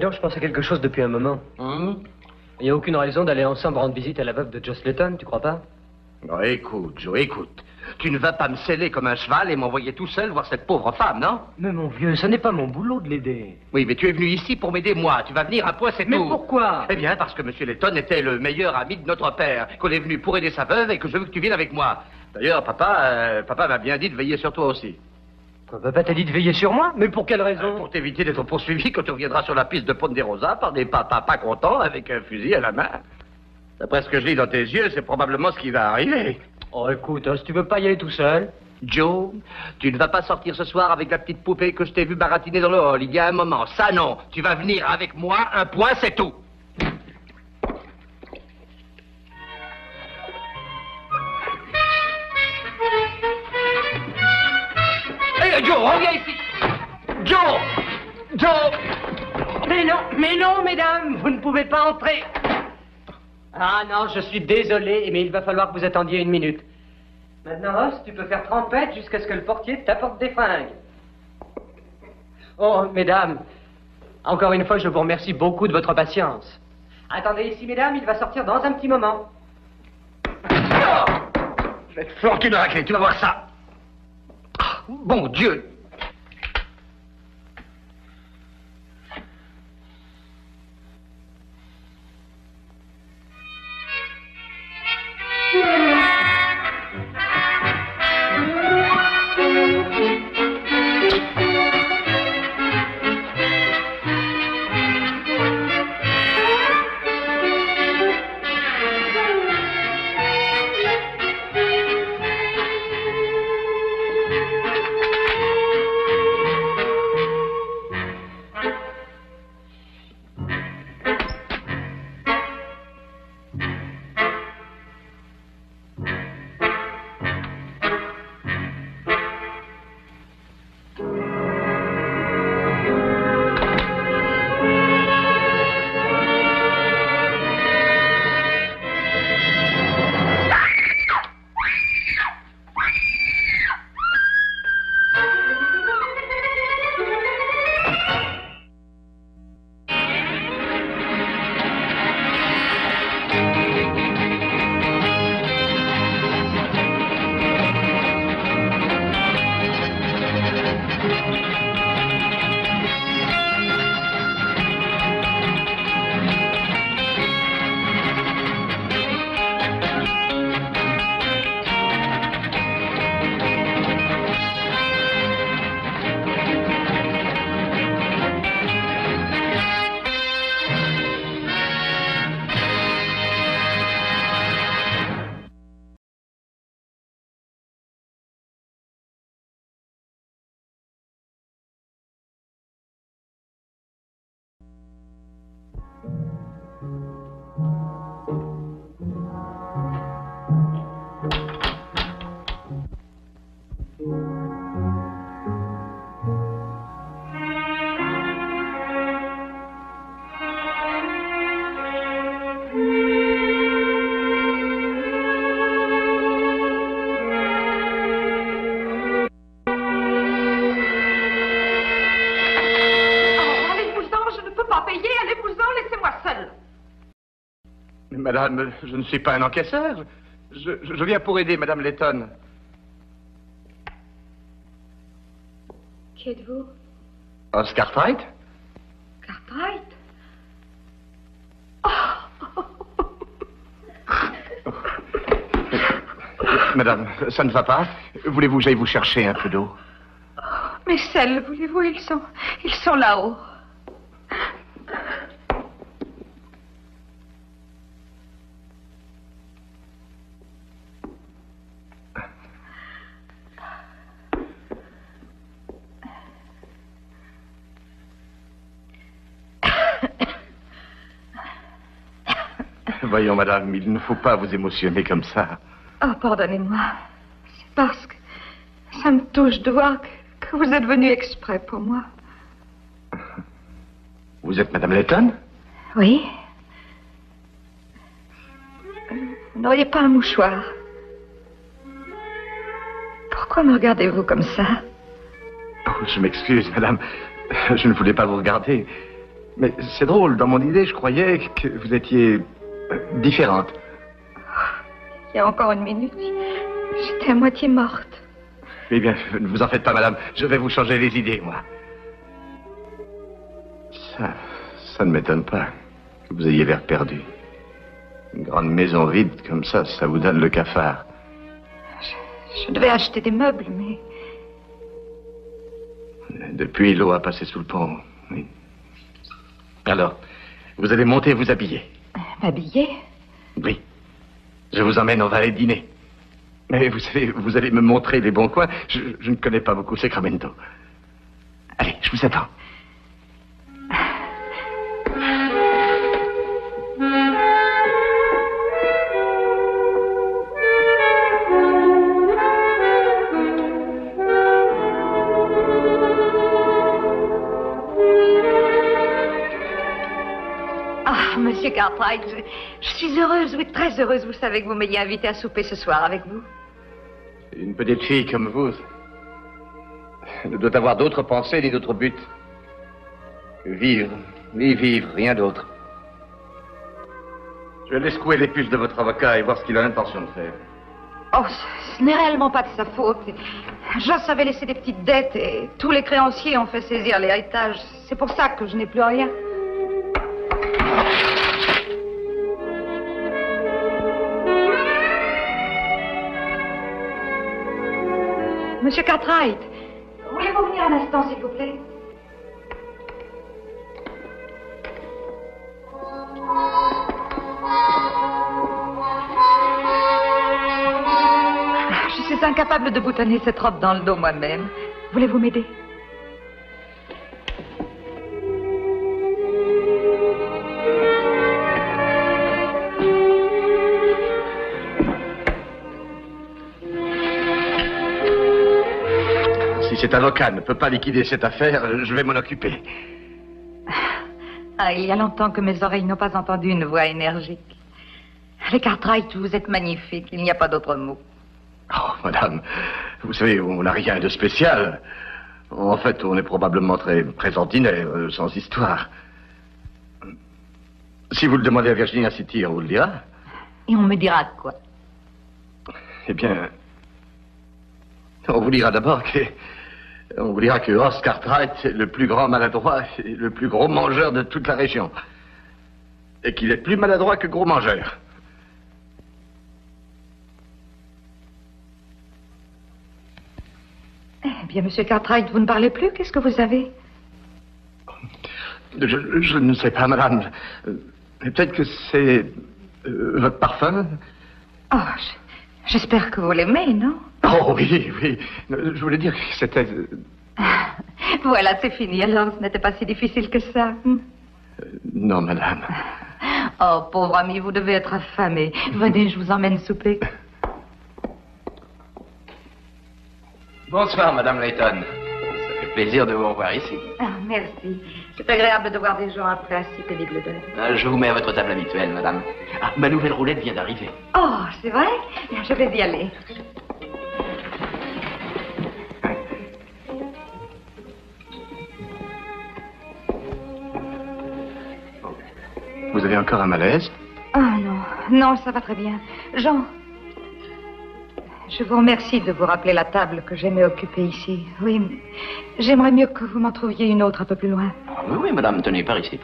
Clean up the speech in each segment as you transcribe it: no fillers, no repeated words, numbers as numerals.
donc, je pense à quelque chose depuis un moment. Il n'y a aucune raison d'aller ensemble rendre visite à la veuve de Joss Letton, tu crois pas? Non, écoute, Joe, écoute. Tu ne vas pas me sceller comme un cheval et m'envoyer tout seul voir cette pauvre femme, non? Mais mon vieux, ce n'est pas mon boulot de l'aider. Oui, mais tu es venu ici pour m'aider, moi. Tu vas venir à point, c'est tout. Mais pourquoi? Eh bien, parce que M. Letton était le meilleur ami de notre père, qu'on est venu pour aider sa veuve et que je veux que tu viennes avec moi. D'ailleurs, papa m'a bien dit de veiller sur toi aussi. Quoi, papa t'a dit de veiller sur moi? Mais pour quelle raison? Pour t'éviter d'être poursuivi quand tu reviendras sur la piste de Ponderosa par des papas pas contents avec un fusil à la main. D'après ce que je lis dans tes yeux, c'est probablement ce qui va arriver. Oh, écoute, hein, si tu veux pas y aller tout seul... Joe, tu ne vas pas sortir ce soir avec la petite poupée que je t'ai vue baratiner dans le hall il y a un moment. Ça, non. Tu vas venir avec moi, un point, c'est tout. Hey, Joe, reviens ici. Joe. Mais non, mesdames, vous ne pouvez pas entrer. Ah non, je suis désolé, mais il va falloir que vous attendiez une minute. Maintenant, Ross, tu peux faire trempette jusqu'à ce que le portier t'apporte des fringues. Oh, mesdames, encore une fois, je vous remercie beaucoup de votre patience. Attendez ici, mesdames, il va sortir dans un petit moment. Je vais te flanquer de raclée, tu vas voir ça. Bon Dieu. Madame, je ne suis pas un encaisseur. Je viens pour aider Madame Letton. Qui êtes-vous? Oscar Cartwright. Cartwright? Madame, ça ne va pas. Voulez-vous que j'aille vous chercher un peu d'eau? Mes selles, voulez-vous, ils sont là-haut. Voyons, madame, il ne faut pas vous émotionner comme ça. Oh, pardonnez-moi. C'est parce que ça me touche de voir que vous êtes venu exprès pour moi. Vous êtes Madame Letton? Oui. Vous n'auriez pas un mouchoir? Pourquoi me regardez-vous comme ça? Oh, je m'excuse, madame. Je ne voulais pas vous regarder. Mais c'est drôle, dans mon idée, je croyais que vous étiez différente. Il y a encore une minute, j'étais à moitié morte. Eh bien, ne vous en faites pas, madame. Je vais vous changer les idées, moi. Ça ne m'étonne pas que vous ayez l'air perdu. Une grande maison vide comme ça vous donne le cafard. Je devais acheter des meubles, mais... Depuis, l'eau a passé sous le pont, oui. Alors, vous allez monter et vous habiller. M'habiller? Oui. Je vous emmène au valet dîner. Mais vous savez, vous allez me montrer les bons coins. Je ne connais pas beaucoup Sacramento. Allez, je vous attends. Monsieur Cartwright, je suis heureuse, oui, très heureuse, vous savez, que vous m'ayez invité à souper ce soir avec vous. Une petite fille comme vous ne doit avoir d'autres pensées ni d'autres buts que vivre, ni vivre, rien d'autre. Je vais aller secouer les puces de votre avocat et voir ce qu'il a l'intention de faire. Oh, ce n'est réellement pas de sa faute. Joss avait laissé des petites dettes et tous les créanciers ont fait saisir l'héritage. C'est pour ça que je n'ai plus rien. Monsieur Cartwright, voulez-vous venir un instant, s'il vous plaît? Je suis incapable de boutonner cette robe dans le dos moi-même. Voulez-vous m'aider? Si cet avocat ne peut pas liquider cette affaire, je vais m'en occuper. Ah, il y a longtemps que mes oreilles n'ont pas entendu une voix énergique. Les Cartwright, vous êtes magnifiques, il n'y a pas d'autre mot. Oh, madame, vous savez, on n'a rien de spécial. En fait, on est probablement très ordinaire, sans histoire. Si vous le demandez à Virginia City, on vous le dira. Et on me dira quoi? Eh bien, on vous dira d'abord que Hoss Cartwright est le plus grand maladroit et le plus gros mangeur de toute la région. Et qu'il est plus maladroit que gros mangeur. Eh bien, monsieur Cartwright, vous ne parlez plus? Qu'est-ce que vous avez? Je ne sais pas, madame. Peut-être que c'est votre parfum. Oh, j'espère que vous l'aimez, non? Oh oui, oui. Je voulais dire que c'était... Voilà, c'est fini. Alors, ce n'était pas si difficile que ça. Non, madame. Oh, pauvre ami, vous devez être affamé. Venez, je vous emmène souper. Bonsoir, Madame Layton. Ça fait plaisir de vous revoir ici. Ah, merci. C'est agréable de voir des gens après un si pénible deuil. Je vous mets à votre table habituelle, Madame. Ah, ma nouvelle roulette vient d'arriver. Oh, c'est vrai? Je vais y aller. Vous avez encore un malaise? Ah non, non, ça va très bien. Jean, je vous remercie de vous rappeler la table que j'aimais occuper ici. Oui, j'aimerais mieux que vous m'en trouviez une autre un peu plus loin. Ah, oui, oui, Madame, tenez, par ici.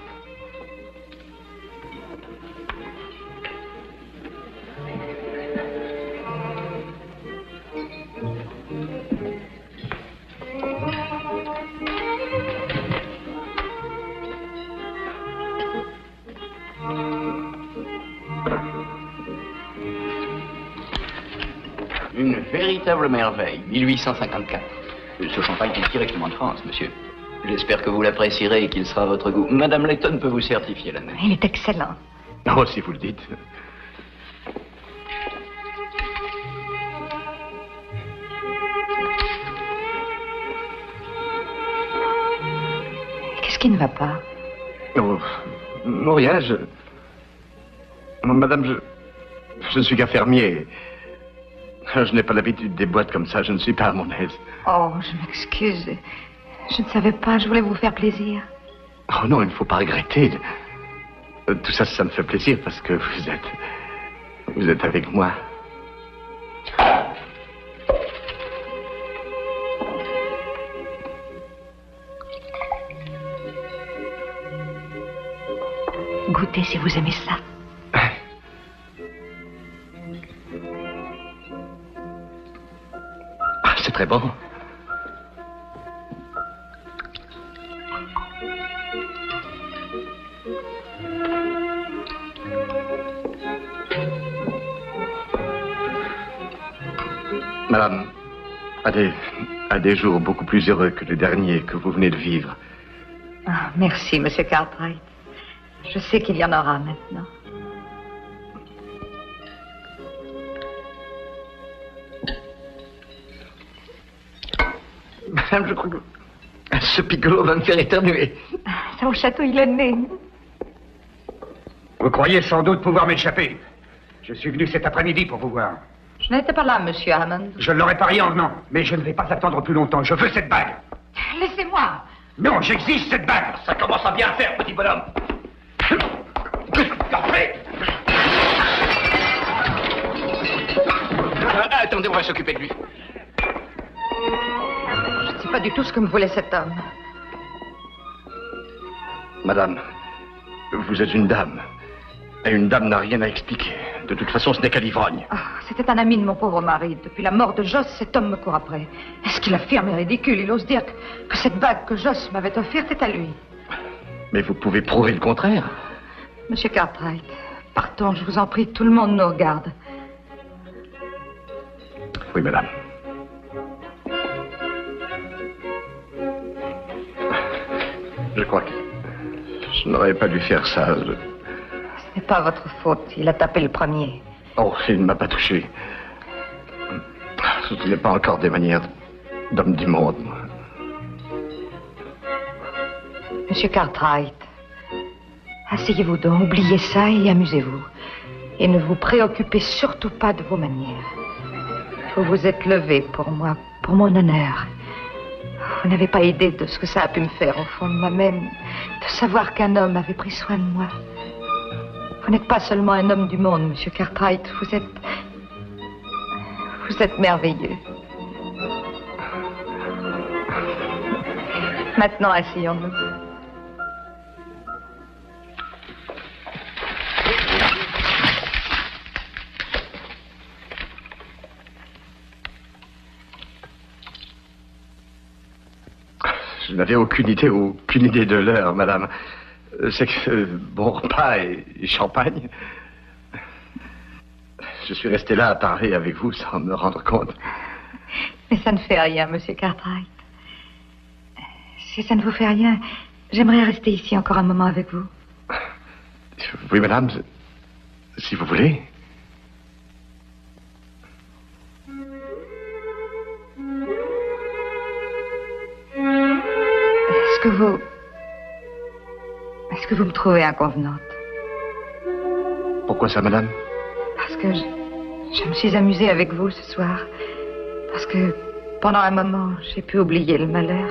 Une véritable merveille, 1854. Ce champagne est directement de France, monsieur. J'espère que vous l'apprécierez et qu'il sera à votre goût. Madame Layton peut vous certifier l'année. Il est excellent. Oh, si vous le dites. Qu'est-ce qui ne va pas? Oh, non, rien, Madame, je ne suis qu'un fermier. Je n'ai pas l'habitude des boîtes comme ça, je ne suis pas à mon aise. Oh, je m'excuse. Je ne savais pas, je voulais vous faire plaisir. Oh non, il ne faut pas regretter. Tout ça, ça me fait plaisir parce que vous êtes avec moi. Goûtez si vous aimez ça. Ah, c'est très bon. Madame, à des jours beaucoup plus heureux que le dernier que vous venez de vivre. Ah, merci, Monsieur Cartwright. Je sais qu'il y en aura maintenant. Madame, je crois que ce piccolo va me faire éternuer. Ça, au château, il est né. Vous croyez sans doute pouvoir m'échapper. Je suis venu cet après-midi pour vous voir. Je n'étais pas là, Monsieur Hammond. Je ne l'aurais parié en venant, mais je ne vais pas attendre plus longtemps. Je veux cette bague. Laissez-moi. Non, j'exige cette bague. Ça commence à bien faire, petit bonhomme. Qu'est-ce que tu as fait? Attendez, on va s'occuper de lui. Je ne sais pas du tout ce que me voulait cet homme. Madame, vous êtes une dame. Et une dame n'a rien à expliquer. De toute façon, ce n'est qu'à l'ivrogne. Ah, c'était un ami de mon pauvre mari. Depuis la mort de Joss, cet homme me court après. Est-ce qu'il affirme est ridicule? Il ose dire que cette bague que Joss m'avait offerte est à lui. Mais vous pouvez prouver le contraire. Monsieur Cartwright, partons, je vous en prie. Tout le monde nous regarde. Oui, madame. Je crois que je n'aurais pas dû faire ça. Ce n'est pas votre faute. Il a tapé le premier. Oh, il ne m'a pas touché. Ce n'est pas encore des manières d'homme du monde, moi. Monsieur Cartwright, asseyez-vous donc, oubliez ça et amusez-vous. Et ne vous préoccupez surtout pas de vos manières. Vous vous êtes levé pour moi, pour mon honneur. Vous n'avez pas idée de ce que ça a pu me faire au fond de moi-même, de savoir qu'un homme avait pris soin de moi. Vous n'êtes pas seulement un homme du monde, Monsieur Cartwright, vous êtes merveilleux. Maintenant, asseyons-nous. Je n'avais aucune idée de l'heure, madame. C'est que bon repas et champagne. Je suis resté là à parler avec vous sans me rendre compte. Mais ça ne fait rien, Monsieur Cartwright. Si ça ne vous fait rien, j'aimerais rester ici encore un moment avec vous. Oui, madame, si vous voulez. Est-ce que vous me trouvez inconvenante? Pourquoi ça, madame? Parce que je me suis amusée avec vous ce soir. Parce que pendant un moment, j'ai pu oublier le malheur.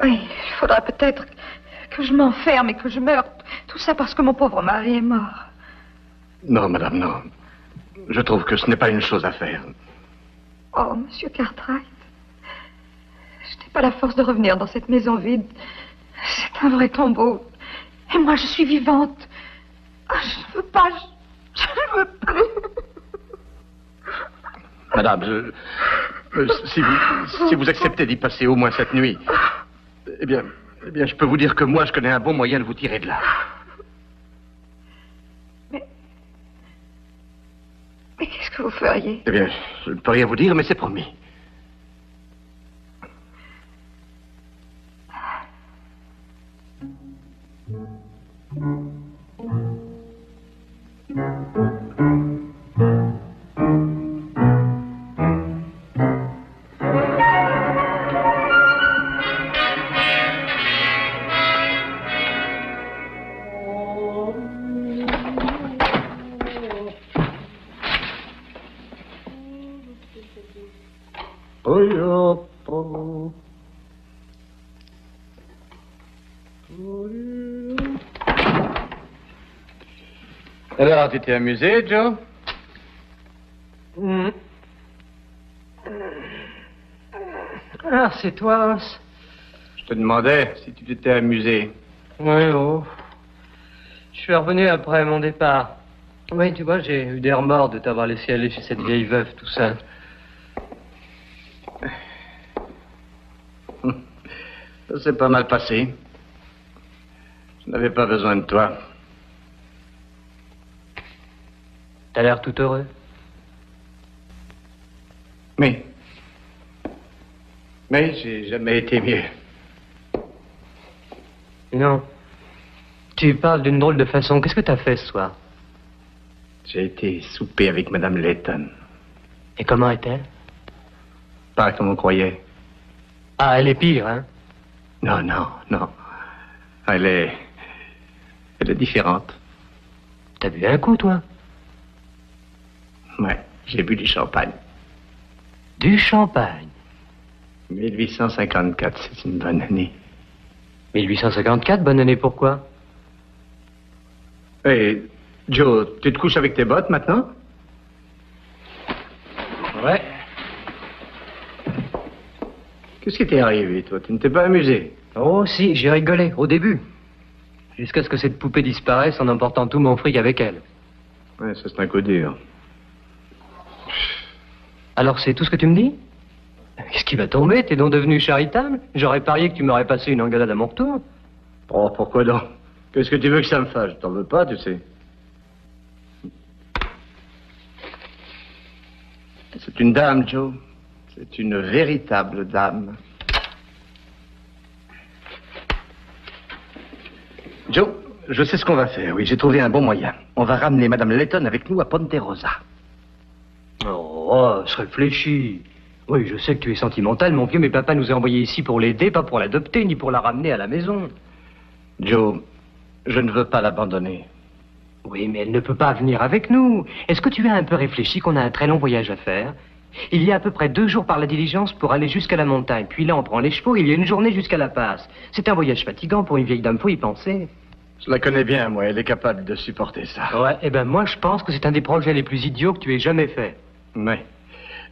Oui, il faudra peut-être que je m'enferme et que je meure. Tout ça parce que mon pauvre mari est mort. Non, madame, non. Je trouve que ce n'est pas une chose à faire. Oh, Monsieur Cartwright. Je n'ai pas la force de revenir dans cette maison vide. C'est un vrai tombeau. Et moi, je suis vivante. Oh, je ne veux pas. Je ne veux plus. Madame, si vous acceptez d'y passer au moins cette nuit, eh bien, je peux vous dire que moi, je connais un bon moyen de vous tirer de là. Mais qu'est-ce que vous feriez? Eh bien, je ne peux rien vous dire, mais c'est promis. Alors, tu t'es amusé, Joe? Ah, c'est toi, Os. Je te demandais si tu t'étais amusé. Oui, oh. Je suis revenu après mon départ. Oui, tu vois, j'ai eu des remords de t'avoir laissé aller chez cette vieille veuve, tout ça. Ça s'est pas mal passé. Je n'avais pas besoin de toi. T'as l'air tout heureux. Mais j'ai jamais été mieux. Non. Tu parles d'une drôle de façon. Qu'est-ce que t'as fait ce soir? J'ai été souper avec Madame Layton. Et comment est-elle? Pas comme on croyait. Ah, elle est pire, hein? Non. Elle est différente. T'as bu un coup, toi? Ouais, j'ai bu du champagne. Du champagne? 1854, c'est une bonne année. 1854, bonne année, pourquoi? Hey, Joe, tu te couches avec tes bottes maintenant? Ouais. Qu'est-ce qui t'est arrivé, toi? Tu ne t'es pas amusé? Oh, si, j'ai rigolé, au début. Jusqu'à ce que cette poupée disparaisse en emportant tout mon fric avec elle. Ouais, ça c'est un coup dur. Alors, c'est tout ce que tu me dis? Qu'est-ce qui va tomber? T'es donc devenu charitable? J'aurais parié que tu m'aurais passé une engueulade à mon retour. Oh, pourquoi donc? Qu'est-ce que tu veux que ça me fasse? Je t'en veux pas, tu sais. C'est une dame, Joe. C'est une véritable dame. Joe, je sais ce qu'on va faire. Oui, j'ai trouvé un bon moyen. On va ramener Madame Layton avec nous à Ponte Rosa. Oh, se réfléchis. Oui, je sais que tu es sentimental, mon vieux, mais papa nous a envoyés ici pour l'aider, pas pour l'adopter, ni pour la ramener à la maison. Joe, je ne veux pas l'abandonner. Oui, mais elle ne peut pas venir avec nous. Est-ce que tu as un peu réfléchi qu'on a un très long voyage à faire? Il y a à peu près 2 jours par la diligence pour aller jusqu'à la montagne. Puis là, on prend les chevaux, il y a une journée jusqu'à la passe. C'est un voyage fatigant pour une vieille dame, faut y penser. Je la connais bien, moi. Elle est capable de supporter ça. Ouais, eh ben moi, je pense que c'est un des projets les plus idiots que tu aies jamais fait. Mais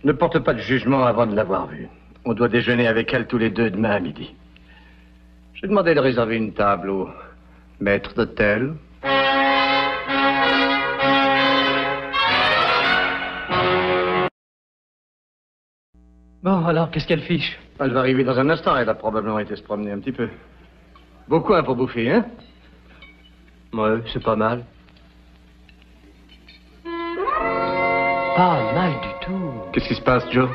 ne porte pas de jugement avant de l'avoir vue. On doit déjeuner avec elle tous les deux demain à midi. J'ai demandé de réserver une table au maître d'hôtel. Bon, alors, qu'est-ce qu'elle fiche? Elle va arriver dans un instant. Elle a probablement été se promener un petit peu. Beaucoup hein, pour bouffer, hein? Ouais, c'est pas mal. Pas mal du tout. Qu'est-ce qui se passe, Joe?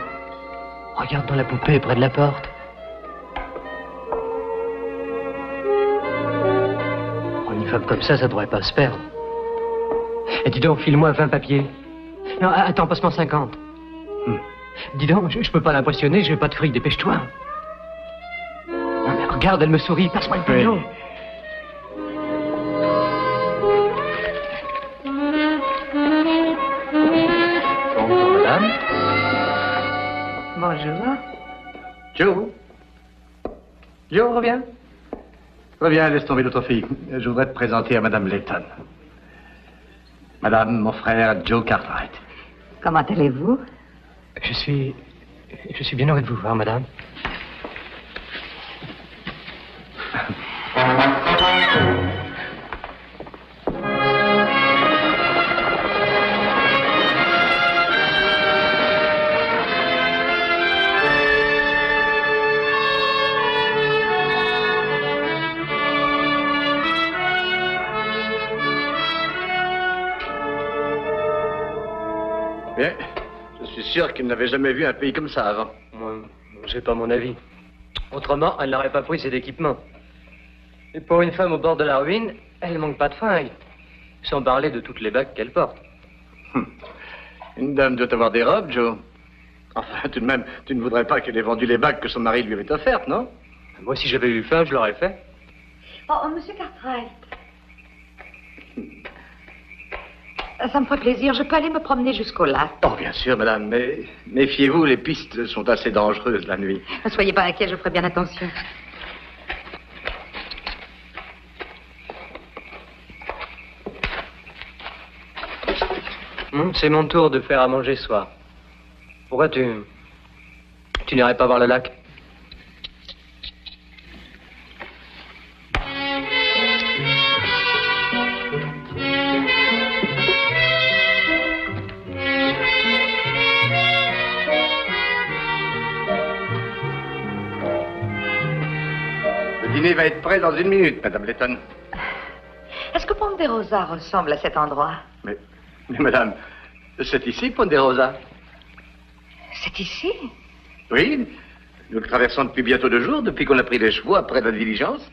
Regarde dans la poupée près de la porte. Oh, une femme comme ça devrait pas se perdre. Et dis donc, file-moi 20 papiers. Non, attends, passe-moi 50. Dis donc, je peux pas l'impressionner, j'ai pas de fric, dépêche-toi. Non, mais regarde, elle me sourit, passe-moi le pognon. Bonjour, madame. Bonjour. Joe? Joe, reviens. Reviens, laisse tomber l'autre fille. Je voudrais te présenter à Madame Layton. Madame, mon frère Joe Cartwright. Comment allez-vous? Je suis bien heureux de vous voir, madame. Bien. Je suis sûr qu'il n'avait jamais vu un pays comme ça avant. Moi, j'ai pas mon avis. Autrement, elle n'aurait pas pris cet équipement. Et pour une femme au bord de la ruine, elle manque pas de fringues. Sans parler de toutes les bagues qu'elle porte. Une dame doit avoir des robes, Joe. Enfin, tout de même, tu ne voudrais pas qu'elle ait vendu les bagues que son mari lui avait offertes, non? Moi, si j'avais eu faim, je l'aurais fait. Oh, monsieur Cartwright. Ça me ferait plaisir. Je peux aller me promener jusqu'au lac. Oh, bien sûr, madame, mais méfiez-vous, les pistes sont assez dangereuses la nuit. Ne soyez pas inquiet, je ferai bien attention. C'est mon tour de faire à manger ce soir. Pourquoi tu n'irais pas voir le lac? Le dîner va être prêt dans 1 minute, Madame Letton. Est-ce que Ponderosa ressemble à cet endroit? Mais madame, c'est ici, Ponderosa? C'est ici? Oui, nous le traversons depuis bientôt 2 jours, depuis qu'on a pris les chevaux après la diligence.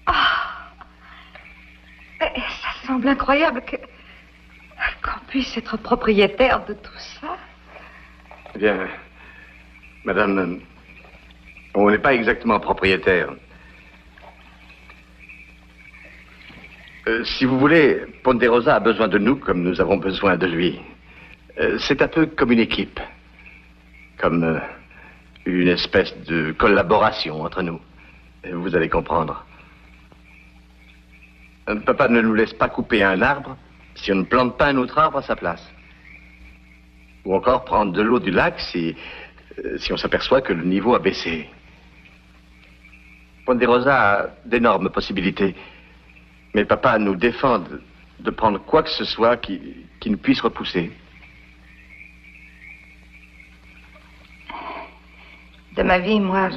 Ah! Ça semble incroyable qu'on puisse être propriétaire de tout ça. Eh bien, madame, on n'est pas exactement propriétaire. Si vous voulez, Ponderosa a besoin de nous comme nous avons besoin de lui. C'est un peu comme une équipe. Comme une espèce de collaboration entre nous. Vous allez comprendre. Papa ne nous laisse pas couper un arbre si on ne plante pas un autre arbre à sa place. Ou encore prendre de l'eau du lac si on s'aperçoit que le niveau a baissé. Ponderosa a d'énormes possibilités. Mais papa nous défend de prendre quoi que ce soit qui nous puisse repousser. De ma vie, moi,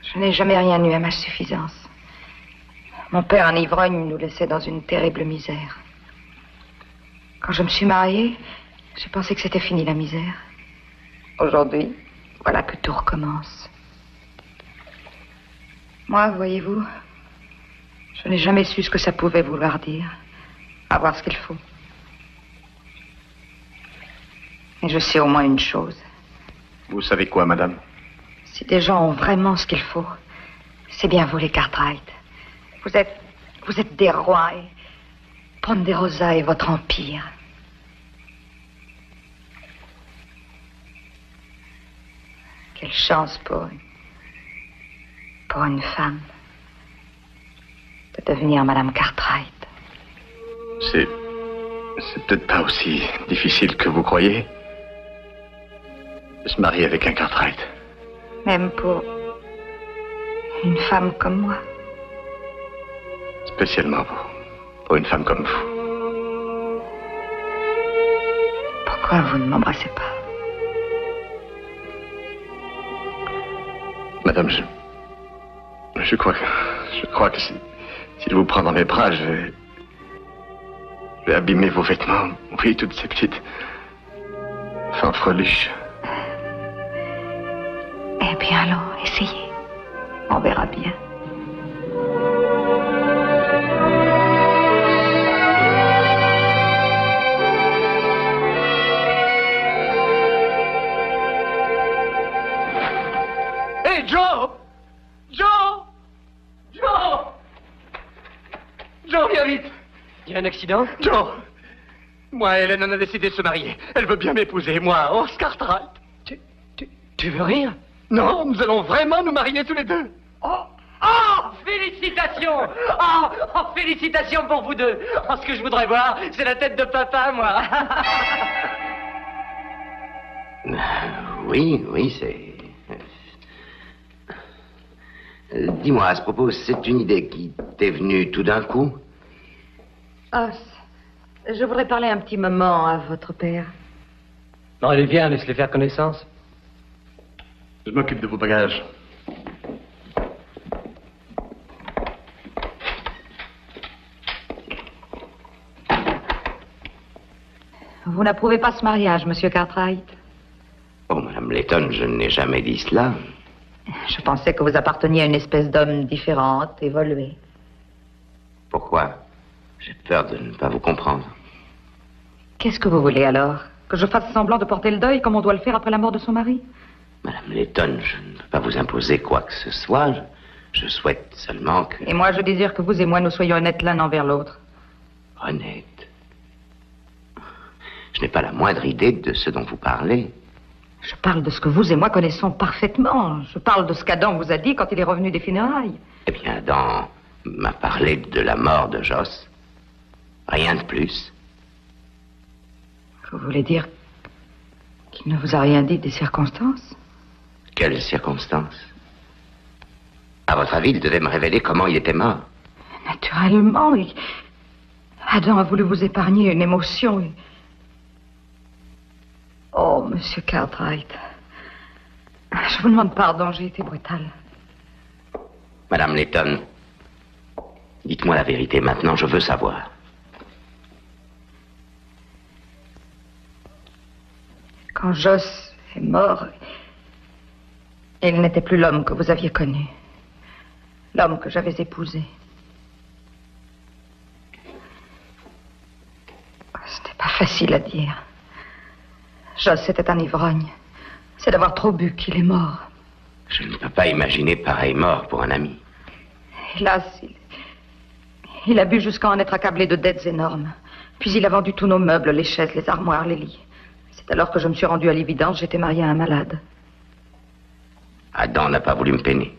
je n'ai jamais rien eu à ma suffisance. Mon père, un ivrogne, nous laissait dans une terrible misère. Quand je me suis mariée, j'ai pensé que c'était fini la misère. Aujourd'hui, voilà que tout recommence. Moi, voyez-vous, je n'ai jamais su ce que ça pouvait vouloir dire. Avoir ce qu'il faut. Et je sais au moins une chose. Vous savez quoi, madame? Si des gens ont vraiment ce qu'il faut, c'est bien vous, les Cartwright. Vous êtes des rois et Ponderosa est votre empire. Quelle chance pour une femme de devenir Madame Cartwright. C'est peut-être pas aussi difficile que vous croyez. De se marier avec un Cartwright. Même pour une femme comme moi. Spécialement pour une femme comme vous. Pourquoi vous ne m'embrassez pas? Madame, je crois que si je vous prends dans mes bras, je vais abîmer vos vêtements. Oui, toutes ces petites fanfreluches. Eh bien alors, essayez. On verra bien. Hé, Joe! Joe, viens vite! Il y a un accident? Joe! Moi, Hélène, on a décidé de se marier. Elle veut bien m'épouser, moi, Oscar Cartwright. Tu veux rire? Non, nous allons vraiment nous marier tous les deux. Oh, félicitations! Félicitations pour vous deux! Ce que je voudrais voir, c'est la tête de papa, moi! Oui, c'est... Dis-moi, à ce propos, c'est une idée qui t'est venue tout d'un coup? Os, je voudrais parler un petit moment à votre père. Non, allez, viens, laisse-les faire connaissance. Je m'occupe de vos bagages. Vous n'approuvez pas ce mariage, Monsieur Cartwright? Oh, Madame Letton, je n'ai jamais dit cela. Je pensais que vous apparteniez à une espèce d'homme différente, évolué. Pourquoi? J'ai peur de ne pas vous comprendre. Qu'est-ce que vous voulez alors? Que je fasse semblant de porter le deuil comme on doit le faire après la mort de son mari? Madame Letton, je ne peux pas vous imposer quoi que ce soit. Je souhaite seulement que... Et moi, je désire que vous et moi, nous soyons honnêtes l'un envers l'autre. Honnête? Je n'ai pas la moindre idée de ce dont vous parlez. Je parle de ce que vous et moi connaissons parfaitement. Je parle de ce qu'Adam vous a dit quand il est revenu des funérailles. Eh bien, Adam m'a parlé de la mort de Joss. Rien de plus. Vous voulez dire qu'il ne vous a rien dit des circonstances? Quelles circonstances? À votre avis, il devait me révéler comment il était mort? Naturellement, Adam a voulu vous épargner une émotion. Oh, Monsieur Cartwright. Je vous demande pardon, j'ai été brutale. Madame Layton, dites-moi la vérité maintenant, je veux savoir. Quand Joss est mort, il n'était plus l'homme que vous aviez connu. L'homme que j'avais épousé. C'était pas facile à dire. Joss était un ivrogne. C'est d'avoir trop bu qu'il est mort. Je ne peux pas imaginer pareille mort pour un ami. Hélas, il a bu jusqu'à en être accablé de dettes énormes. Puis il a vendu tous nos meubles, les chaises, les armoires, les lits. C'est alors que je me suis rendue à l'évidence, j'étais mariée à un malade. Adam n'a pas voulu me peiner.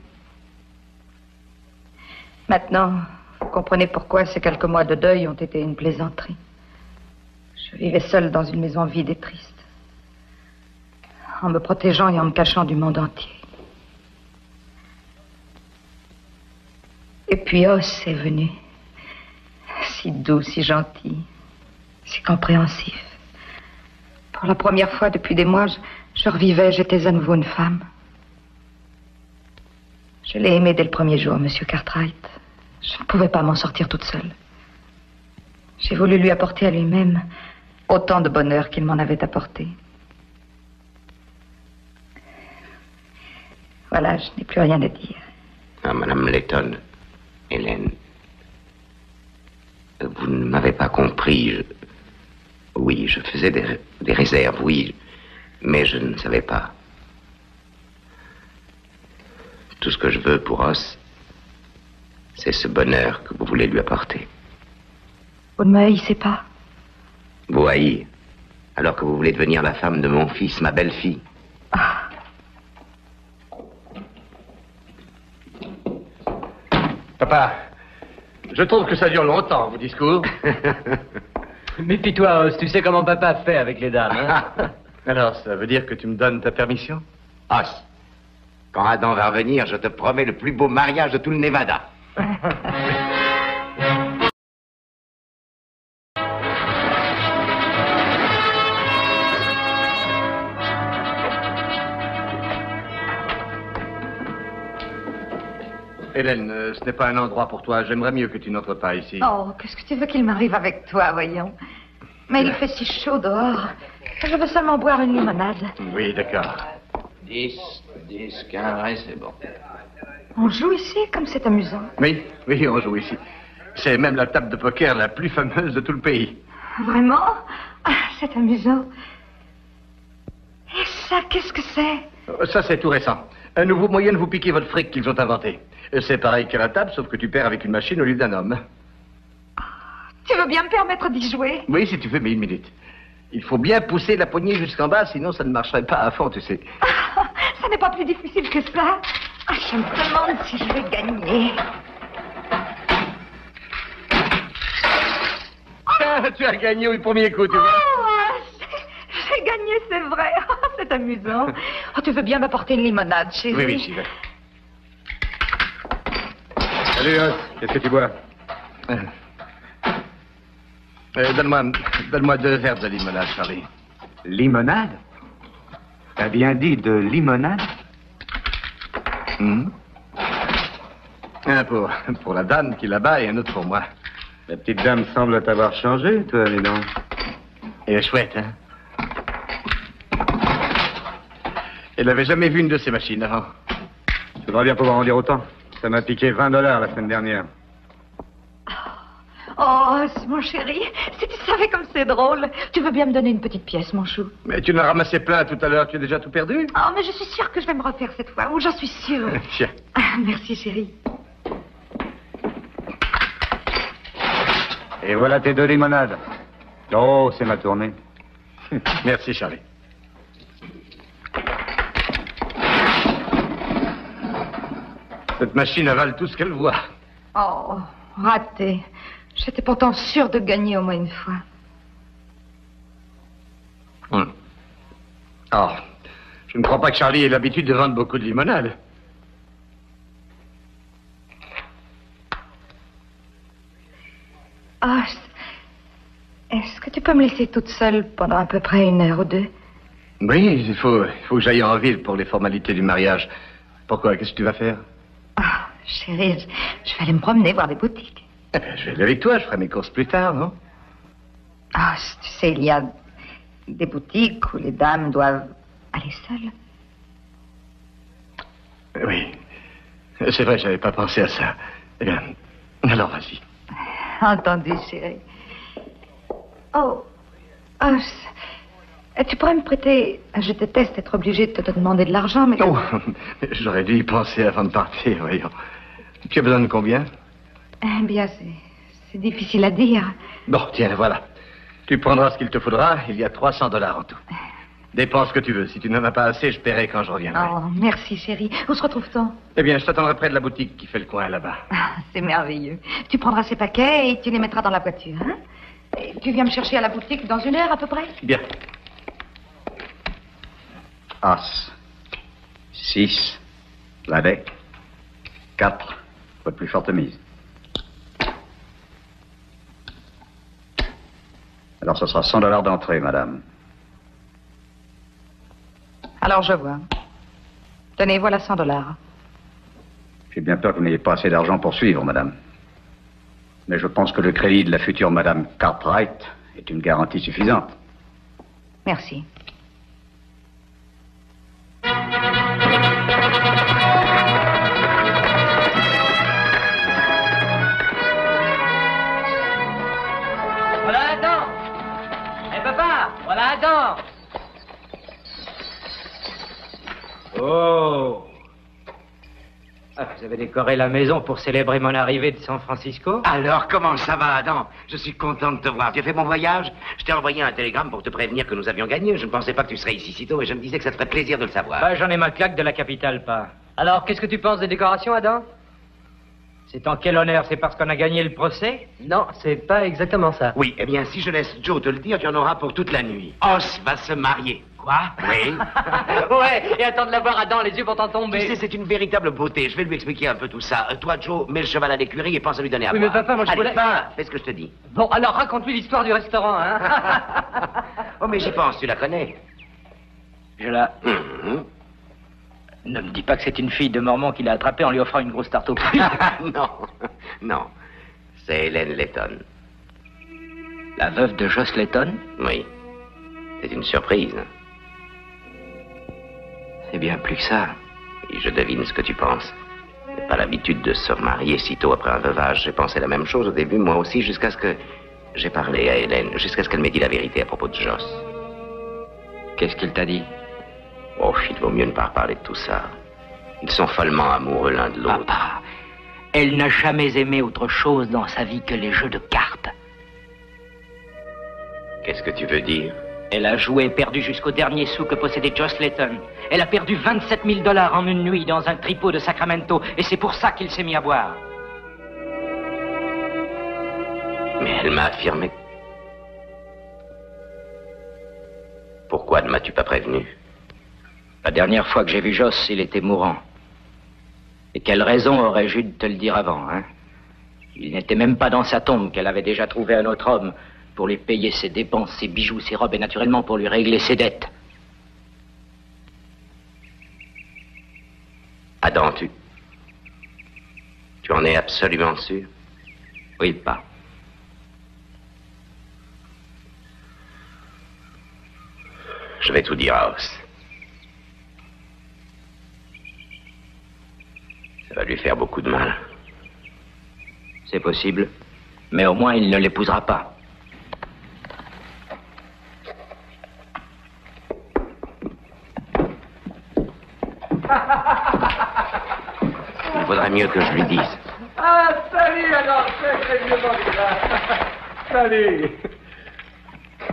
Maintenant, vous comprenez pourquoi ces quelques mois de deuil ont été une plaisanterie. Je vivais seule dans une maison vide et triste, en me protégeant et en me cachant du monde entier. Et puis Os est venu, si doux, si gentil, si compréhensif. Pour la première fois depuis des mois, je revivais, j'étais à nouveau une femme. Je l'ai aimé dès le premier jour, Monsieur Cartwright. Je ne pouvais pas m'en sortir toute seule. J'ai voulu lui apporter à lui-même autant de bonheur qu'il m'en avait apporté. Voilà, je n'ai plus rien à dire. Ah, Madame Layton, Hélène, vous ne m'avez pas compris. Oui, je faisais des réserves, oui, mais je ne savais pas. Tout ce que je veux pour Os, c'est ce bonheur que vous voulez lui apporter. Vous ne me haïssez pas? Vous haïr, alors que vous voulez devenir la femme de mon fils, ma belle-fille. Ah. Papa, je trouve que ça dure longtemps, vos discours. Méfie-toi, Os, tu sais comment papa fait avec les dames, hein? Alors, ça veut dire que tu me donnes ta permission? Os, quand Adam va revenir, je te promets le plus beau mariage de tout le Nevada. Hélène, ce n'est pas un endroit pour toi. J'aimerais mieux que tu n'entres pas ici. Oh, qu'est-ce que tu veux qu'il m'arrive avec toi, voyons? Mais il fait si chaud dehors. Je veux seulement boire une limonade. Oui, d'accord. 10, 15, c'est bon. On joue ici, comme c'est amusant. Oui, on joue ici. C'est même la table de poker la plus fameuse de tout le pays. Vraiment? Ah, c'est amusant. Et ça, qu'est-ce que c'est? Ça, c'est tout récent. Un nouveau moyen de vous piquer votre fric qu'ils ont inventé. C'est pareil qu'à la table, sauf que tu perds avec une machine au lieu d'un homme. Tu veux bien me permettre d'y jouer? Oui, si tu veux, mais une minute. Il faut bien pousser la poignée jusqu'en bas, sinon ça ne marcherait pas à fond, tu sais. Ah, ça n'est pas plus difficile que ça. Ah, je me demande si je vais gagner. Tu as gagné au premier coup, tu vois. Oh, j'ai gagné, c'est vrai. C'est amusant. Oh, tu veux bien m'apporter une limonade, chérie? Oui, j'y vais. Salut, Os. Qu'est-ce que tu bois? Donne-moi 2 verres de limonade, Charlie. Limonade? T'as bien dit de limonade? Un pour la dame qui est là-bas et un autre pour moi. La petite dame semble t'avoir changé, toi, dis donc. Elle est chouette, hein? Elle n'avait jamais vu une de ces machines avant. Tu voudrais bien pouvoir en dire autant. Ça m'a piqué $20 la semaine dernière. Oh, mon chéri, si tu savais comme c'est drôle. Tu veux bien me donner une petite pièce, mon chou? Mais tu en as ramassé plein tout à l'heure. Tu as déjà tout perdu? Oh, mais je suis sûre que je vais me refaire cette fois. Oh, j'en suis sûre. Tiens. Ah, merci, chérie. Et voilà tes 2 limonades. Oh, c'est ma tournée. Merci, Charlie. Cette machine avale tout ce qu'elle voit. Oh, raté. J'étais pourtant sûre de gagner au moins une fois. Oh, je ne crois pas que Charlie ait l'habitude de vendre beaucoup de limonade. Ah, est-ce que tu peux me laisser toute seule pendant à peu près 1 heure ou 2? Oui, il faut que j'aille en ville pour les formalités du mariage. Pourquoi? Qu'est-ce que tu vas faire? Ah, chérie, je vais aller me promener, voir des boutiques. Eh bien, je vais aller avec toi, je ferai mes courses plus tard, non? Ah, tu sais, il y a des boutiques où les dames doivent aller seules. Oui, c'est vrai, j'avais pas pensé à ça. Eh bien, alors vas-y. Entendu, chérie. Oh, tu pourrais me prêter... Je déteste être obligée de te demander de l'argent, mais... Oh, j'aurais dû y penser avant de partir, voyons. Tu as besoin de combien? Eh bien, c'est difficile à dire. Bon, tiens, voilà. Tu prendras ce qu'il te faudra. Il y a $300 en tout. Dépense ce que tu veux. Si tu n'en as pas assez, je paierai quand je reviendrai. Oh, merci, chérie. Où se retrouve-t-on? Eh bien, je t'attendrai près de la boutique qui fait le coin là-bas. Ah, c'est merveilleux. Tu prendras ces paquets et tu les mettras dans la voiture, hein? Et tu viens me chercher à la boutique dans 1 heure à peu près? Bien. As. 6. Valet. 4. Votre plus forte mise. Alors, ce sera $100 d'entrée, madame. Alors, je vois. Tenez, voilà $100. J'ai bien peur que vous n'ayez pas assez d'argent pour suivre, madame. Mais je pense que le crédit de la future madame Cartwright est une garantie suffisante. Merci. Voilà la danse. Eh papa, voilà la danse. Oh. Ah, vous avez décoré la maison pour célébrer mon arrivée de San Francisco? Alors, comment ça va, Adam? Je suis content de te voir. Tu as fait mon voyage? Je t'ai envoyé un télégramme pour te prévenir que nous avions gagné. Je ne pensais pas que tu serais ici si tôt et je me disais que ça te ferait plaisir de le savoir. Bah, j'en ai ma claque de la capitale, pas. Alors, qu'est-ce que tu penses des décorations, Adam? C'est en quel honneur? C'est parce qu'on a gagné le procès? Non, c'est pas exactement ça. Oui, eh bien, si je laisse Joe te le dire, tu en auras pour toute la nuit. Os va se marier. Quoi? Oui. Ouais, et attends de la voir, Adam, les yeux vont en tomber. Tu sais, c'est une véritable beauté. Je vais lui expliquer un peu tout ça. Toi, Joe, mets le cheval à l'écurie et pense à lui donner à Oui, boire. mais papa, moi, je Allez, voulais... pas, fais ce que je te dis. Bon, alors raconte-lui l'histoire du restaurant, hein. Oh, mais j'y pense, tu la connais. Je la... Mhm. Ne me dis pas que c'est une fille de Mormon qui l'a attrapée en lui offrant une grosse tarte aux fruits. Non, non. C'est Hélène Letton. La veuve de Joss Letton? Oui. C'est une surprise. C'est bien plus que ça. Et je devine ce que tu penses. J'ai pas l'habitude de se remarier si tôt après un veuvage. J'ai pensé la même chose au début, moi aussi, jusqu'à ce que j'ai parlé à Hélène, jusqu'à ce qu'elle m'ait dit la vérité à propos de Joss. Qu'est-ce qu'il t'a dit? Oh, il vaut mieux ne pas reparler de tout ça. Ils sont follement amoureux l'un de l'autre. Papa, elle n'a jamais aimé autre chose dans sa vie que les jeux de cartes. Qu'est-ce que tu veux dire? Elle a joué et perdu jusqu'au dernier sou que possédait Joss Letton. Elle a perdu $27 000 en une nuit dans un tripot de Sacramento, et c'est pour ça qu'il s'est mis à boire. Mais elle m'a affirmé. Pourquoi ne m'as-tu pas prévenu? La dernière fois que j'ai vu Joss, il était mourant. Et quelle raison aurais-je eu de te le dire avant, hein? Il n'était même pas dans sa tombe qu'elle avait déjà trouvé un autre homme pour lui payer ses dépenses, ses bijoux, ses robes et naturellement pour lui régler ses dettes. Adam, tu en es absolument sûr? Oui, pas. Je vais tout dire à Os. Ça va lui faire beaucoup de mal. C'est possible, mais au moins il ne l'épousera pas. Il vaudrait mieux que je lui dise. Ah, salut alors, c'est vieux Salut.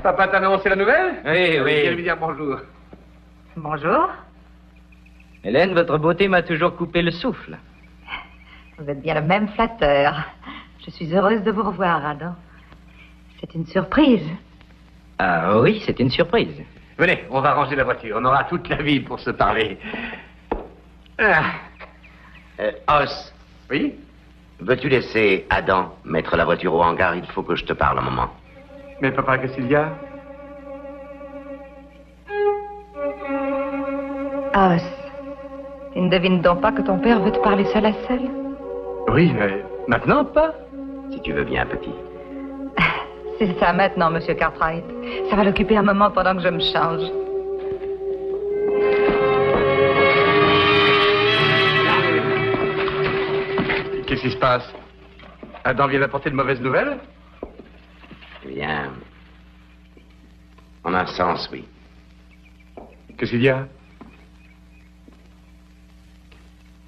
Papa t'a annoncé la nouvelle? Oui, oui. Viens lui dire bonjour. Bonjour. Hélène, votre beauté m'a toujours coupé le souffle. Vous êtes bien le même flatteur. Je suis heureuse de vous revoir, Adam. C'est une surprise. Ah oui, c'est une surprise. Venez, on va ranger la voiture. On aura toute la vie pour se parler. Os. Oui? Veux-tu laisser Adam mettre la voiture au hangar? Il faut que je te parle un moment. Mais papa, qu'est-ce qu'il y a? Os, tu ne devines donc pas que ton père veut te parler seul à seul? Oui, mais maintenant, pas? Si tu veux bien, petit. C'est ça maintenant, monsieur Cartwright. Ça va l'occuper un moment pendant que je me change. Qu'est-ce qui se passe? Adam vient d'apporter de mauvaises nouvelles? Eh bien, en un sens, oui. Qu'est-ce qu'il y a?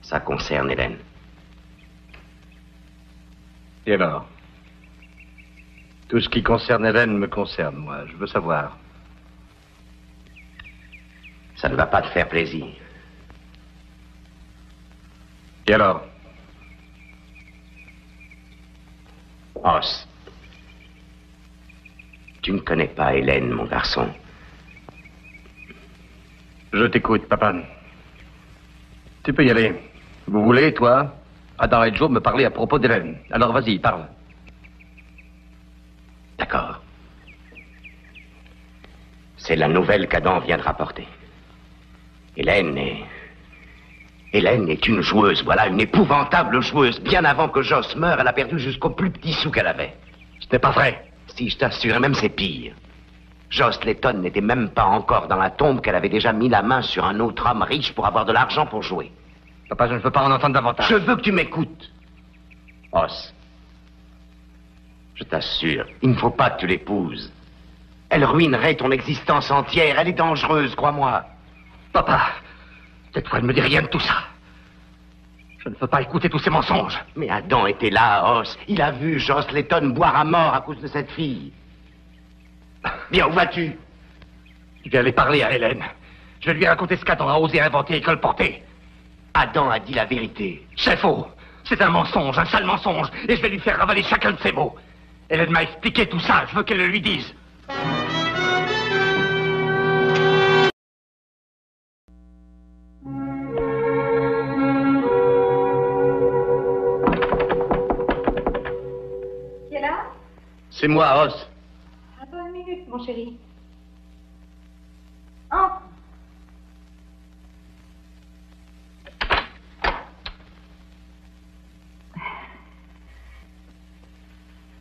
Ça concerne Hélène. Et alors? Tout ce qui concerne Hélène me concerne, moi. Je veux savoir. Ça ne va pas te faire plaisir. Et alors? Os, tu ne connais pas Hélène, mon garçon. Je t'écoute, papa. Tu peux y aller. Vous voulez, toi, Adam et Joe, me parler à propos d'Hélène. Alors vas-y, parle. D'accord. C'est la nouvelle qu'Adam vient de rapporter. Hélène est une joueuse, voilà, une épouvantable joueuse. Bien avant que Joss meure, elle a perdu jusqu'au plus petit sou qu'elle avait. Ce n'est pas vrai. Si, je t'assure, et même c'est pire. Joss Layton n'était même pas encore dans la tombe qu'elle avait déjà mis la main sur un autre homme riche pour avoir de l'argent pour jouer. Papa, je ne veux pas en entendre davantage. Je veux que tu m'écoutes. Os, je t'assure, il ne faut pas que tu l'épouses. Elle ruinerait ton existence entière. Elle est dangereuse, crois-moi. Papa, cette fois, ne me dis rien de tout ça. Je ne veux pas écouter tous ces mensonges. Mais Adam était là, Os. Il a vu Joss Layton boire à mort à cause de cette fille. Bien, où vas-tu? Je vais aller parler à Hélène. Je vais lui raconter ce qu'Adam a osé inventer et colporter. Adam a dit la vérité. C'est faux. C'est un mensonge, un sale mensonge. Et je vais lui faire ravaler chacun de ses mots. Hélène m'a expliqué tout ça. Je veux qu'elle le lui dise. Qui est là? C'est moi, Os. Attends une minute, mon chéri. Entre.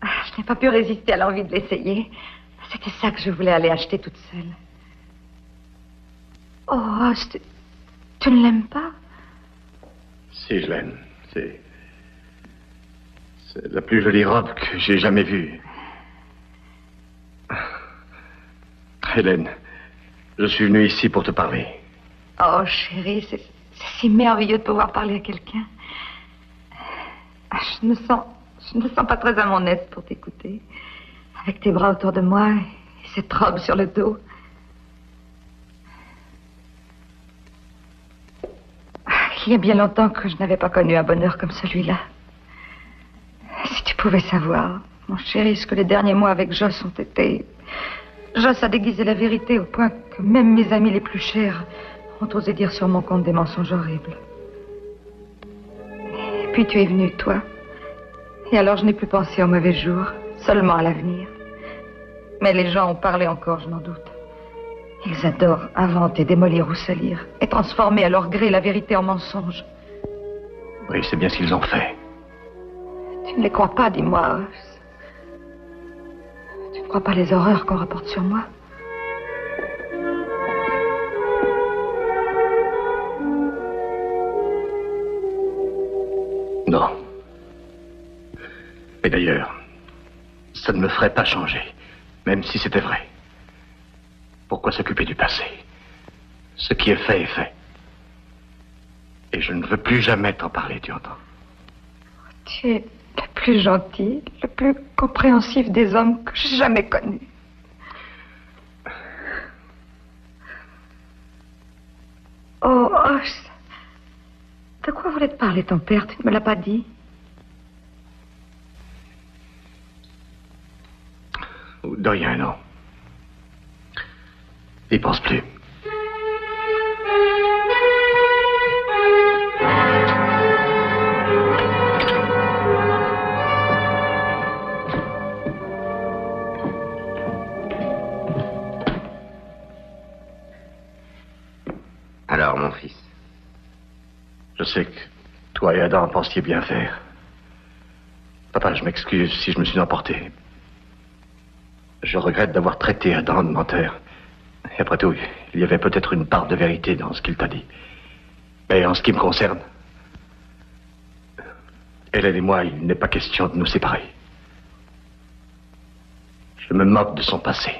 Je n'ai pas pu résister à l'envie de l'essayer. C'était ça que je voulais aller acheter toute seule. Oh, Os, tu ne l'aimes pas? Si, je l'aime. C'est la plus jolie robe que j'ai jamais vue. Hélène, je suis venu ici pour te parler. Oh, chérie, c'est si merveilleux de pouvoir parler à quelqu'un. Je ne me sens pas très à mon aise pour t'écouter. Avec tes bras autour de moi et cette robe sur le dos. Il y a bien longtemps que je n'avais pas connu un bonheur comme celui-là. Si tu pouvais savoir, mon chéri, ce que les derniers mois avec Joss ont été... Joss a déguisé la vérité au point que même mes amis les plus chers ont osé dire sur mon compte des mensonges horribles. Et puis tu es venu, toi. Et alors je n'ai plus pensé au mauvais jour, seulement à l'avenir. Mais les gens ont parlé encore, je n'en doute. Ils adorent inventer, démolir ou salir, et transformer à leur gré la vérité en mensonge. Oui, c'est bien ce qu'ils ont fait. Tu ne les crois pas, dis-moi, Os. Tu ne crois pas les horreurs qu'on rapporte sur moi? Non. Et d'ailleurs, ça ne me ferait pas changer, même si c'était vrai. Pourquoi s'occuper du passé? Ce qui est fait est fait. Et je ne veux plus jamais t'en parler, tu entends? Tu es le plus gentil, le plus compréhensif des hommes que j'ai jamais connus. Oh, Os, de quoi voulait te parler ton père? Tu ne me l'as pas dit? De rien, non. Il pense plus. Alors, mon fils? Je sais que toi et Adam pensiez bien faire. Papa, je m'excuse si je me suis emporté. Je regrette d'avoir traité Adam de menteur. Et après tout, il y avait peut-être une part de vérité dans ce qu'il t'a dit. Mais en ce qui me concerne, Hélène et moi, il n'est pas question de nous séparer. Je me moque de son passé.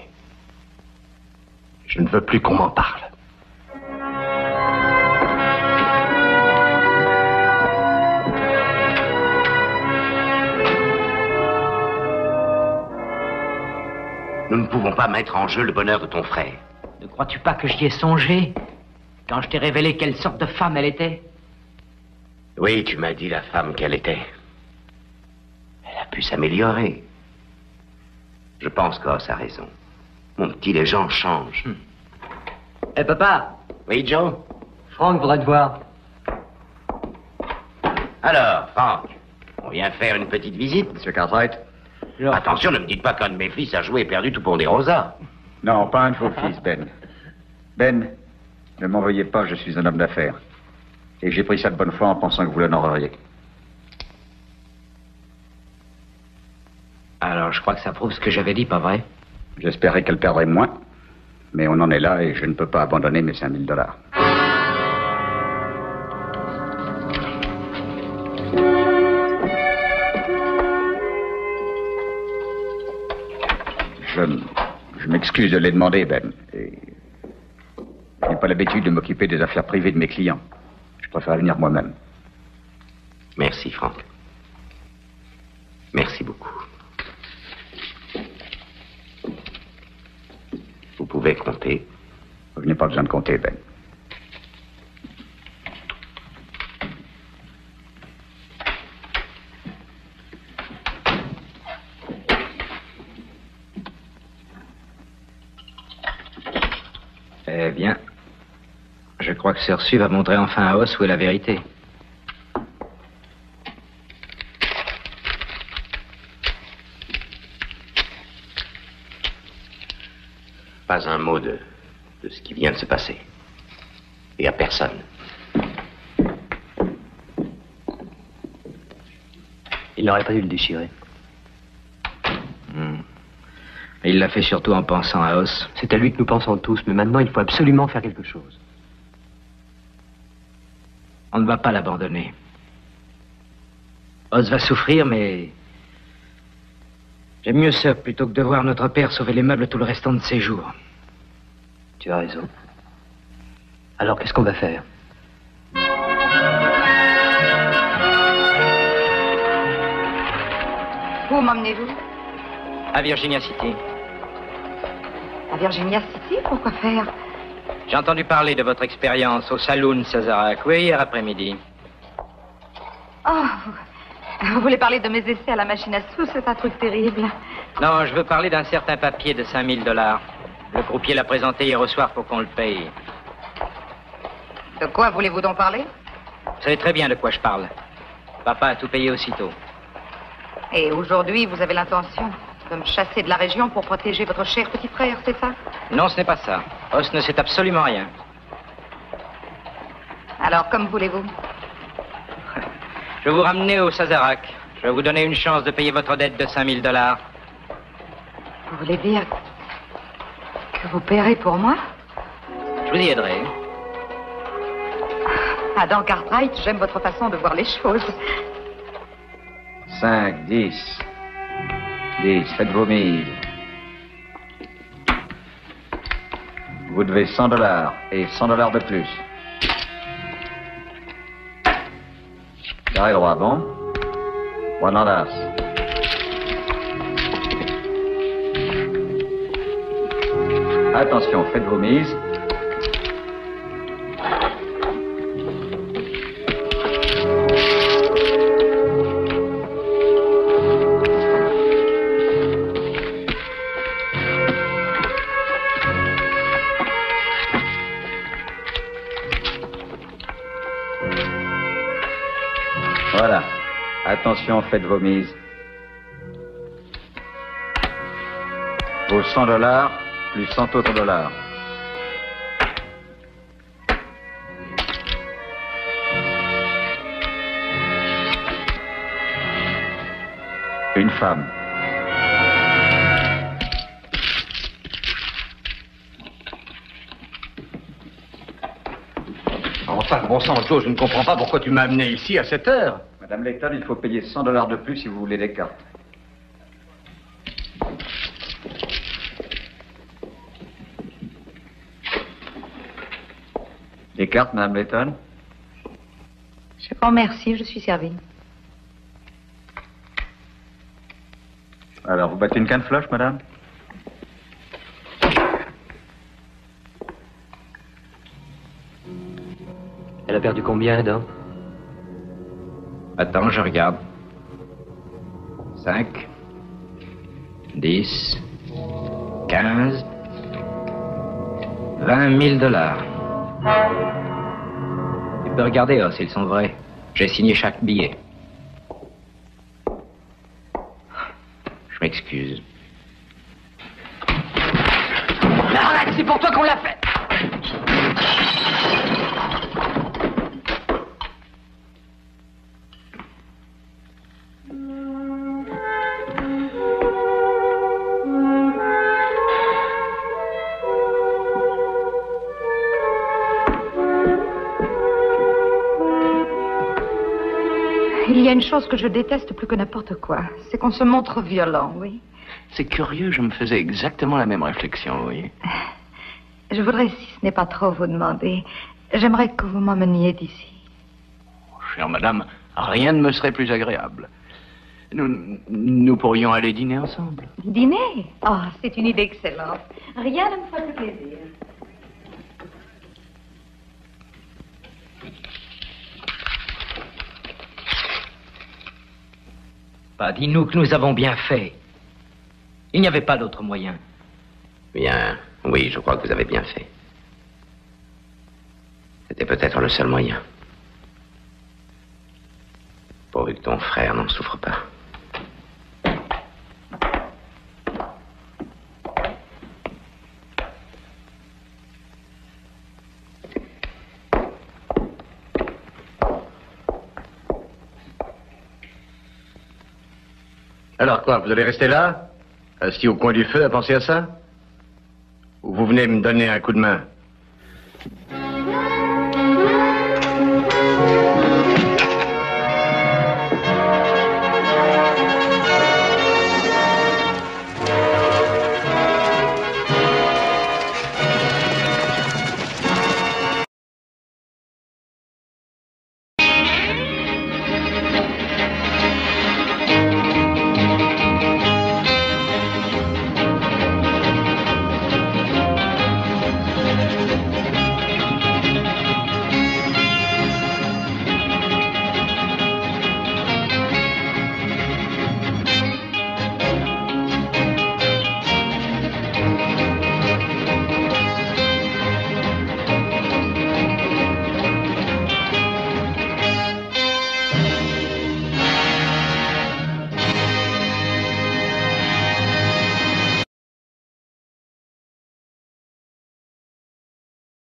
Je ne veux plus qu'on m'en parle. Nous ne pouvons pas mettre en jeu le bonheur de ton frère. Ne crois-tu pas que j'y ai songé quand je t'ai révélé quelle sorte de femme elle était? Oui, tu m'as dit la femme qu'elle était. Elle a pu s'améliorer. Je pense qu'Os a raison. Mon petit, les gens changent. Eh, papa? Oui, Joe? Franck voudrait te voir. Alors, Franck, on vient faire une petite visite? Monsieur Cartwright? Attention, ne me dites pas qu'un de mes fils a joué et perdu tout pour des rosas. Non, pas un de vos fils, Ben. Ben, ne m'en veuillez pas, je suis un homme d'affaires. Et j'ai pris ça de bonne foi en pensant que vous l'honoreriez. Alors, je crois que ça prouve ce que j'avais dit, pas vrai? J'espérais qu'elle perdrait moins. Mais on en est là et je ne peux pas abandonner mes $5000. Je m'excuse de les demander, Ben. Et je n'ai pas l'habitude de m'occuper des affaires privées de mes clients. Je préfère venir moi-même. Merci, Franck. Merci beaucoup. Vous pouvez compter. Vous n'avez pas besoin de compter, Ben. Eh bien, je crois que Sir Su va montrer enfin à Os où est la vérité. Pas un mot de ce qui vient de se passer. Et à personne. Il n'aurait pas dû le déchirer. Il l'a fait surtout en pensant à Os. C'est à lui que nous pensons tous, mais maintenant il faut absolument faire quelque chose. On ne va pas l'abandonner. Os va souffrir, mais... j'aime mieux ça plutôt que de voir notre père sauver les meubles tout le restant de ses jours. Tu as raison. Alors qu'est-ce qu'on va faire? Où m'emmenez-vous? À Virginia City. À Virginia City? Pourquoi faire? J'ai entendu parler de votre expérience au Saloon Sazerac, oui, hier après-midi. Oh, vous voulez parler de mes essais à la machine à sous? C'est un truc terrible. Non, je veux parler d'un certain papier de $5000. Le croupier l'a présenté hier au soir pour qu'on le paye. De quoi voulez-vous donc parler? Vous savez très bien de quoi je parle. Papa a tout payé aussitôt. Et aujourd'hui, vous avez l'intention de me chasser de la région pour protéger votre cher petit frère, c'est ça? Non, ce n'est pas ça. Os ne sait absolument rien. Alors, comme voulez-vous? Je vais vous ramener au Sazerac. Je vais vous donner une chance de payer votre dette de $5000. Vous voulez dire que vous paierez pour moi? Je vous y aiderai. Adam Cartwright, j'aime votre façon de voir les choses. 5, 10. 10, faites vos mises. Vous devez $100 et $100 de plus. Carré droit, bon? One as. Attention, faites vos mises. Voilà. Attention, faites vos mises. Vos $100 plus 100 autres dollars. Une femme. Enfin, bon sang, Joe, je ne comprends pas pourquoi tu m'as amené ici à cette heure. Madame Layton, il faut payer $100 de plus si vous voulez les cartes. Les cartes, Madame Layton? Je vous remercie, je suis servie. Alors, vous battez une canne flush, madame? Elle a perdu combien, Adam? Attends, je regarde. 5, 10, 15, 20 000 $. Tu peux regarder, oh, s'ils sont vrais. J'ai signé chaque billet. Je m'excuse. Mais arrête, c'est pour toi qu'on l'a fait! Il y a une chose que je déteste plus que n'importe quoi, c'est qu'on se montre violent, oui. C'est curieux, je me faisais exactement la même réflexion, vous voyez. Je voudrais, si ce n'est pas trop vous demander, j'aimerais que vous m'emmeniez d'ici. Chère madame, rien ne me serait plus agréable. Nous pourrions aller dîner ensemble. Dîner? Oh, c'est une idée excellente. Rien ne me ferait plus plaisir. Bah, dis-nous que nous avons bien fait. Il n'y avait pas d'autre moyen. Bien, oui, je crois que vous avez bien fait. C'était peut-être le seul moyen. Pourvu que ton frère n'en souffre pas. Alors quoi, vous allez rester là, assis au coin du feu à penser à ça? Ou vous venez me donner un coup de main?